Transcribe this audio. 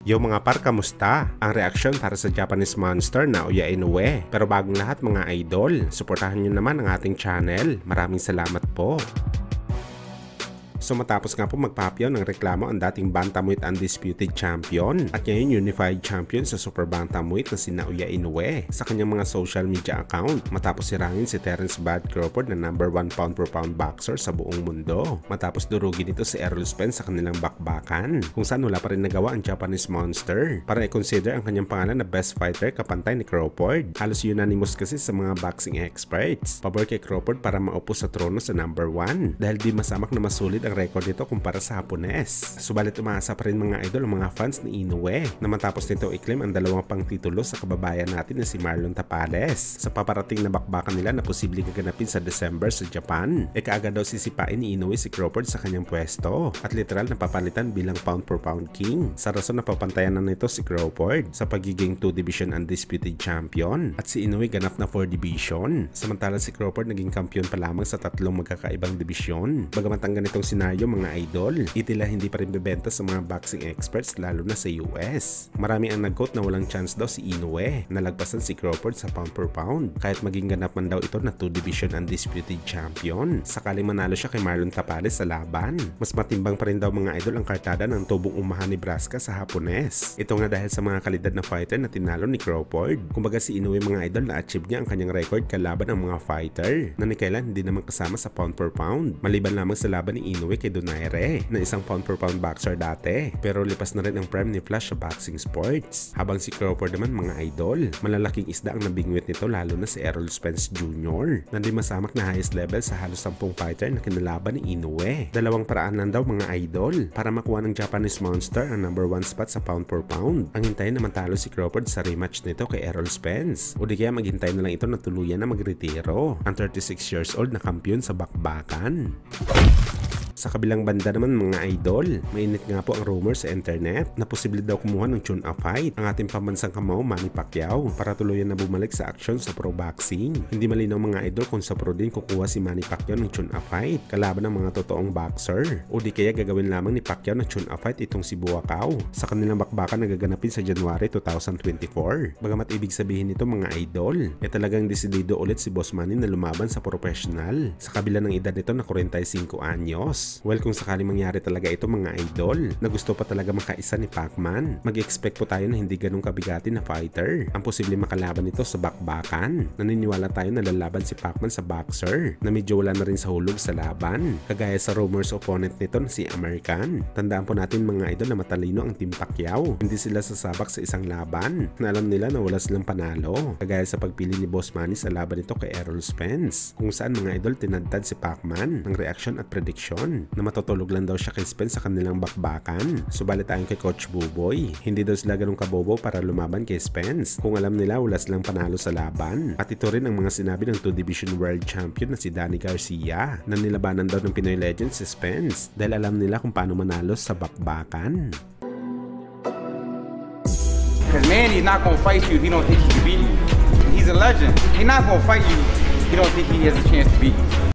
Yo mga par, kamusta? Ang reaksyon para sa Japanese monster Naoya Inoue. Pero bagong lahat mga idol, suportahan nyo naman ang ating channel. Maraming salamat po. So matapos nga po magpapyaw ng reklamo ang dating Bantamweight Undisputed Champion at ngayon Unified Champion sa Super Bantamweight na si Naoya Inoue sa kanyang mga social media account matapos sirangin si Terence Bud Crawford na #1 pound-per-pound boxer sa buong mundo. Matapos durugin ito si Errol Spence sa kanilang bakbakan kung saan wala pa rin nagawa ang Japanese monster para i-consider ang kanyang pangalan na best fighter kapantay ni Crawford. Halos unanimous kasi sa mga boxing experts pabor kay Crawford para maupo sa trono sa #1 dahil di masamak na masulit ang record nito kumpara sa Hapones. Subalit umaasa pa rin mga idol ang mga fans ni Inoue na matapos nito i-claim ang dalawang pang titulo sa kababayan natin na si Marlon Tapales sa paparating na bakbakan nila na posibleng gaganapin sa December sa Japan. Kaagad daw sisipain ni Inoue si Crawford sa kanyang pwesto at literal na papalitan bilang pound-per-pound king sa rason na papantayan na nito si Crawford sa pagiging 2 division undisputed champion at si Inoue ganap na 4 division samantala si Crawford naging kampiyon pa lamang sa 3 magkakaibang dibisyon. Bagamat ang ganitong mga idol, itila hindi pa rin bebenta sa mga boxing experts lalo na sa US. Marami ang nag-quote na walang chance daw si Inoue na lagpasan si Crawford sa pound per pound kahit maging ganap man daw ito na 2 division undisputed champion. Sakaling manalo siya kay Marlon Tapales sa laban, mas matimbang pa rin daw mga idol ang kartada ng tubong Omaha, Nebraska sa Hapones. Ito nga dahil sa mga kalidad na fighter na tinalo ni Crawford. Kumbaga si Inoue mga idol na-achieve niya ang kanyang record kalaban ng mga fighter na ni kailan hindi naman kasama sa pound per pound maliban lamang sa laban ni Inoue kay Donaire na isang pound-per-pound boxer dati pero lipas na rin ang prime ni Flash sa boxing sports. Habang si Crawford naman mga idol, malalaking isda ang nabingwit nito lalo na si Errol Spence Jr. na di masamak na highest level sa halos 10 fighter na kinalaban ni Inoue. Dalawang paraan lang daw mga idol para makuha ng Japanese monster ang #1 spot sa pound-per-pound. Ang hintayin na matalo si Crawford sa rematch nito kay Errol Spence o di kaya maghintay na lang ito na tuluyan na magretiro ang 36 years old na kampiyon sa bakbakan. Sa kabilang banda naman mga idol, mainit nga po ang rumor sa internet na posible daw kumuha ng tune-up fight ang ating pambansang kamao Manny Pacquiao para tuluyan na bumalik sa aksyon sa pro boxing. Hindi malinaw mga idol kung sa pro din kukuha si Manny Pacquiao ng tune-up fight kalaban ng mga totoong boxer o di kaya gagawin lamang ni Pacquiao ng tune-up fight itong si Buakaw sa kanilang bakbakan na gaganapin sa January 2024. Bagamat ibig sabihin nito mga idol, talagang desidido ulit si Boss Manny na lumaban sa professional sa kabila ng edad nito na 45 anyos. Well, kung sakaling mangyari talaga ito mga idol na gusto pa talaga makaisa ni Pacman, mag-expect po tayo na hindi ganun kabigati na fighter ang posible makalaban nito sa bakbakan. Naniniwala tayo na lalaban si Pacman sa boxer na medyo wala na rin sa hulog sa laban kagaya sa rumors opponent nito na si American. Tandaan po natin mga idol na matalino ang Team Pacquiao. Hindi sila sasabak sa isang laban na alam nila na wala silang panalo kagaya sa pagpili ni Boss Manny sa laban nito kay Errol Spence kung saan mga idol tinadtad si Pacman ng reaction at prediction na matutulog lang daw siya kay Spence sa kanilang bakbakan. Subalit ayon kay Coach Buboy, hindi daw sila ganun kabobo para lumaban kay Spence kung alam nila wala silang panalo sa laban. At ito rin ang mga sinabi ng 2 division world champion na si Danny Garcia na nilabanan daw ng Pinoy legend si Spence dahil alam nila kung paano manalo sa bakbakan. Because Manny not gonna fight you if he don't think he can beat you. He's a legend. He's not gonna fight you if he don't think he has a chance to beat you.